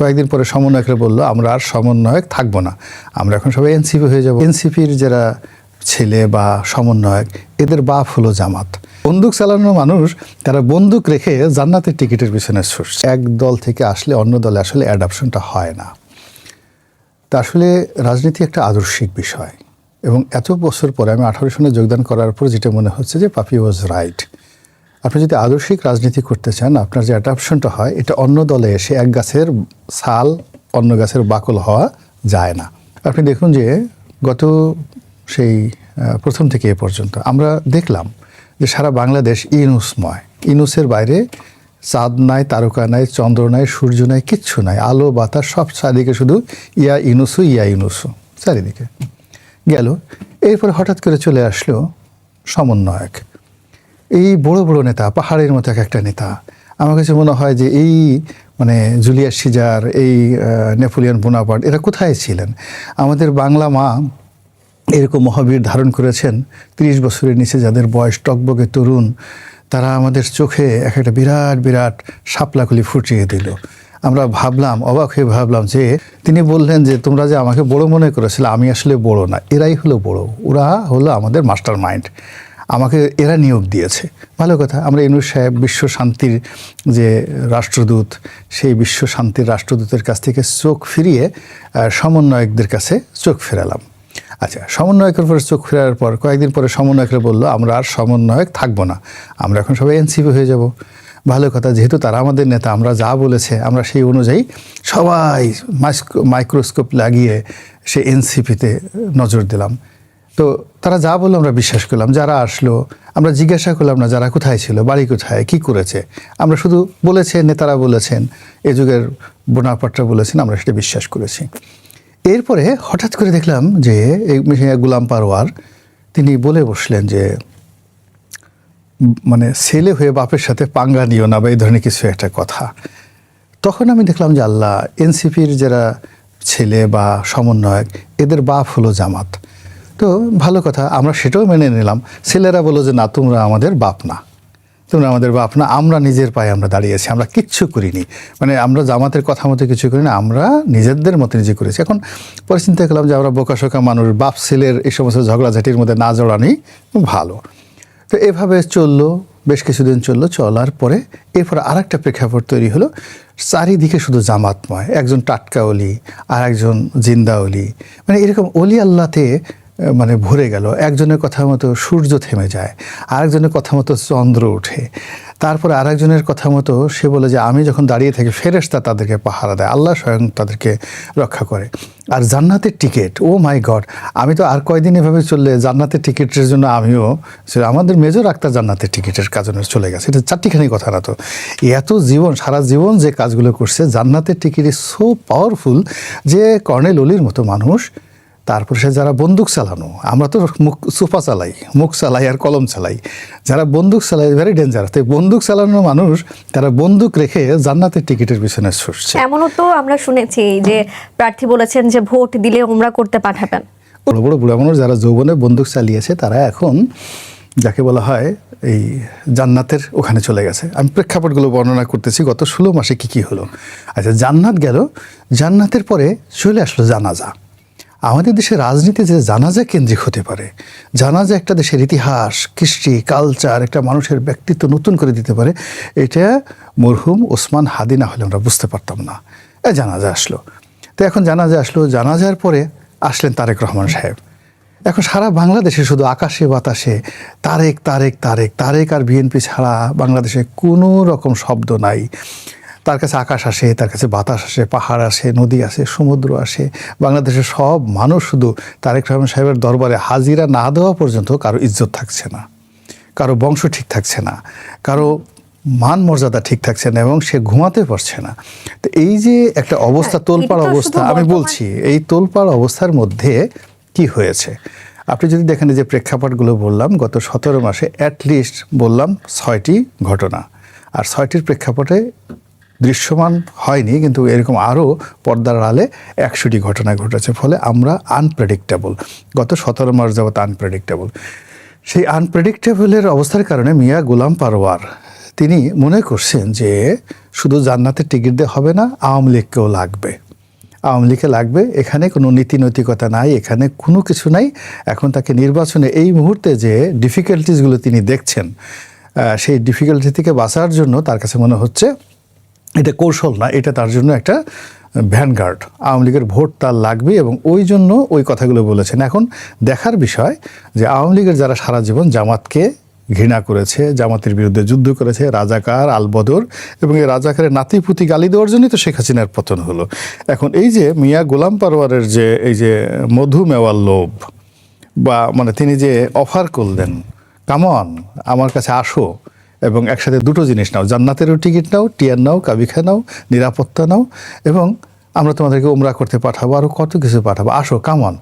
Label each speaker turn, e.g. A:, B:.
A: কয়েকদিন পরে সমন্বয়করা বললো আমরা আর সমন্বয়ক থাকবো না, আমরা এখন সবাই এনসিপি হয়ে যাব। এনসিপির যারা ছেলে বা সমন্বয়ক এদের বাপ হলো জামাত। বন্দুক চালানো মানুষ তারা বন্দুক রেখে জান্নাতের টিকিটের পিছনে ছুটছে। এক দল থেকে আসলে অন্য দলে আসলে অ্যাডাপশনটা হয় না। তা আসলে রাজনীতি একটা আদর্শিক বিষয় এবং এত বছর পরে আমি 18 সনে যোগদান করার পর যেটা মনে হচ্ছে যে পাপি ওয়াজ রাইট। আপনি যদি আদর্শিক রাজনীতি করতে চান আপনার যে অ্যাডাপশনটা হয় এটা অন্য দলে এসে এক গাছের ছাল অন্য গাছের বাকল হওয়া যায় না। আপনি দেখুন যে গত সেই প্রথম থেকে এ পর্যন্ত আমরা দেখলাম যে সারা বাংলাদেশ ইনুসময়। ইনুসের বাইরে চাঁদ নাই, তারকা নাই, চন্দ্র নাই, সূর্য নাই, কিচ্ছু নাই। আলো বাতাস সব চারিদিকে শুধু ইয়া ইনুসু চারিদিকে গেল। এরপরে হঠাৎ করে চলে আসলো সমন্বয়ক। এই বড় বড় নেতা, পাহাড়ের মতো একটা নেতা। আমার কাছে মনে হয় যে এই জুলিয়াস সিজার, এই নেপোলিয়ন বোনাপার্ট এরা কোথায় ছিলেন? আমাদের বাংলা মা এরকম মহাবীর ধারণ করেছেন 30 বছরের নিচে যাদের বয়স, টকবকে তরুণ, তারা আমাদের চোখে একটা বিরাট বিরাট শাপলাকুলি ফুটিয়ে দিল। আমরা ভাবলাম, অবাক হয়ে ভাবলাম যে তিনি বললেন যে তোমরা যে আমাকে বড় মনে করেছিলে, আমি আসলে বড় না, এরাই হলো বড়, ওরা হলো আমাদের মাস্টার মাইন্ড, আমাকে এরা নিয়োগ দিয়েছে। ভালো কথা। আমরা ইউনূস সাহেব বিশ্ব শান্তির যে রাষ্ট্রদূত, সেই বিশ্ব শান্তির রাষ্ট্রদূতের কাছ থেকে চোখ ফিরিয়ে সমন্বয়কদের কাছে চোখ ফেরালাম। আচ্ছা, সমন্বয়কের উপরে চোখ ফেরার পর কয়েকদিন পরে সমন্বয়করা বললো আমরা আর সমন্বয়ক থাকবো না, আমরা এখন সবাই এনসিপি হয়ে যাব। ভালো কথা, যেহেতু তারা আমাদের নেতা, আমরা যা বলেছে আমরা সেই অনুযায়ী সবাই মাইক্রোস্কোপ লাগিয়ে সে এনসিপিতে নজর দিলাম। তো তারা যা বললো আমরা বিশ্বাস করলাম। যারা আসলো আমরা জিজ্ঞাসা করলাম না যারা কোথায় ছিল, বাড়ি কোথায়, কি করেছে। আমরা শুধু বলেছে, নেতারা বলেছেন, এ যুগের বোনাপার্টরা বলেছেন, আমরা সেটা বিশ্বাস করেছি। এরপরে হঠাৎ করে দেখলাম যে এই গোলাম পারওয়ার তিনি বলে বসলেন যে ছেলে হয়ে বাপের সাথে পাঙ্গা নিও না বা এই ধরনের কিছু একটা কথা। তখন আমি দেখলাম যে আল্লাহ, এনসিপির যারা ছেলে বা সমন্বয়ক এদের বাপ হলো জামাত। তো ভালো কথা, আমরা সেটাও মেনে নিলাম। ছেলেরা বললো যে না, তোমরা আমাদের বাপ না, তোমরা আমাদের বাপ না, আমরা নিজের পায়ে আমরা দাঁড়িয়েছি, আমরা কিচ্ছু করিনি, আমরা জামাতের কথা মতো কিছু করিনি, আমরা নিজেদের মতো নিজে করেছি। এখন পরে চিন্তা করলাম যে আমরা বোকাশোকা মানুষ, বাপ ছেলের এই সমস্ত ঝগড়াঝাটির মধ্যে না জড়ানি ভালো। তো এভাবে চললো, বেশ কিছুদিন চললো। চলার পরে এরপর আর একটা প্রেক্ষাপট তৈরি হলো, চারিদিকে শুধু জামাতময়, একজন টাটকা অলি আর একজন জিন্দা অলি, এরকম অলি আল্লাহতে ভরে গেল। একজনের কথা মতো সূর্য থেমে যায়, আরেকজনের কথা মতো চন্দ্র ওঠে, তারপরে আরেকজনের কথা মতো সে বলে যে আমি যখন দাঁড়িয়ে থাকি ফেরেশতা তাদেরকে পাহারা দেয়, আল্লাহ স্বয়ং তাদেরকে রক্ষা করে। আর জান্নাতের টিকিট, ও মাই গড, আমি তো আর কয়দিন এভাবে চললে জান্নাতের টিকিটের জন্য আমিও, আমাদের মেজর আক্তার জান্নাতের টিকিটের কাজনে চলে গেছে। এটা চারটিখানি কথা না তো, এত জীবন, সারা জীবন যে কাজগুলো করছে, জান্নাতের টিকিট ইজ সো পাওয়ারফুল যে কর্নেল অলির মতো মানুষ। তারপরে সে যারা বন্দুক চালানো, আমরা তো সুফা চালাই, মুখ চালাই আর কলম চালাই, যারা বন্দুক চালাই ভেরি ডেঞ্জারাস। তাই বন্দুক চালানো মানুষ তারা বন্দুক রেখে জান্নাতের টিকিটের পিছনে ছুটছে।
B: এমনও তো আমরা শুনেছি যে প্রার্থী বলেছেন যে ভোট দিলে উমরা করতে পাঠাবেন।
A: বড় বড় বুড়া মানুষ যারা যৌবনে বন্দুক চালিয়েছে তারা এখন যাকে বলা হয় এই জান্নাতের ওখানে চলে গেছে। আমি প্রেক্ষাপটগুলো বর্ণনা করতেছি গত 16 মাসে কি হলো। আচ্ছা, জান্নাত গেল, জান্নাতের পরে চলে আসলো জানাজা। আমাদের দেশের রাজনীতি যে জানাজা কেন্দ্রিক হতে পারে, জানাজা একটা দেশের ইতিহাস, কৃষ্টি, কালচার, একটা মানুষের ব্যক্তিত্ব নতুন করে দিতে পারে, এটা মরহুম ওসমান হাদি না হলে আমরা বুঝতে পারতাম না। জানাজা আসলো। তো এখন জানাজা আসলো, জানাজার পরে আসলেন তারেক রহমান সাহেব। এখন সারা বাংলাদেশে শুধু আকাশে বাতাসে তারেক তারেক তারেক তারেক, আর বিএনপি ছাড়া বাংলাদেশে কোনো রকম শব্দ নাই। তার কাছে আকাশ আসে, তার কাছে বাতাস আসে, পাহাড় আসে, নদী আসে, সমুদ্র আসে। বাংলাদেশের সব মানুষ শুধু তারেক রহমান সাহেবের দরবারে হাজিরা না দেওয়া পর্যন্ত কারো ইজ্জত থাকছে না, কারো বংশ ঠিক থাকছে না, কারো মান মর্যাদা ঠিক থাকছে না, এবং সে ঘুমাতে পারছে না। তো এই যে একটা অবস্থা, তোলপাড় অবস্থা, আমি বলছি এই তোলপাড় অবস্থার মধ্যে কি হয়েছে আপনি যদি দেখেন, যে প্রেক্ষাপটগুলো বললাম গত 17 মাসে অ্যাটলিস্ট বললাম 6টি ঘটনা, আর 6টির প্রেক্ষাপটে দৃশ্যমান হয়নি, কিন্তু এরকম আরও পর্দার আড়ালে 100টি ঘটনা ঘটেছে। ফলে আমরা আনপ্রেডিক্টেবল, গত 17 মাস যাবত আনপ্রেডিক্টেবল। সেই আনপ্রেডিক্টেবলের অবস্থার কারণে মিয়া গোলাম পারওয়ার তিনি মনে করছেন যে শুধু জান্নাতের টিকিট দিয়ে হবে না, আওয়ামী লীগকেও লাগবে। আওয়ামী লীগে লাগবে, এখানে কোনো নীতি নৈতিকতা নাই, এখানে কোনো কিছু নাই। এখন তাকে নির্বাচনে এই মুহূর্তে যে ডিফিকাল্টিসগুলো তিনি দেখছেন, সেই ডিফিকাল্টি থেকে বাঁচার জন্য তার কাছে মনে হচ্ছে এটা কৌশল না, এটা তার জন্য একটা ভ্যানগার্ড। আওয়ামী লীগের ভোট তার লাগবে এবং ওই জন্য ওই কথাগুলো বলেছেন। এখন দেখার বিষয় যে আওয়ামী লীগের যারা সারা জীবন জামাতকে ঘৃণা করেছে, জামাতের বিরুদ্ধে যুদ্ধ করেছে, রাজাকার আলবদর, এবং এই রাজাকারের নাতিপুতি গালি দেওয়ার জন্যই তো শেখ হাসিনার পতন হলো। এখন এই যে মিয়া গোলাম পরওয়ারের যে এই যে মধু মেওয়ার লোভ, বা মানে তিনি যে অফার করলেন, কামন আমার কাছে আসো এবং একসাথে দুটো জিনিস নাও, জান্নাতেরও টিকিট নাও, টিয়ার নাও, কাবিখা নাও, নিরাপত্তা নাও, এবং আমরা তোমাদেরকে উমরা করতে পাঠাবো, আরও কত কিছু পাঠাবো, আসো কামন।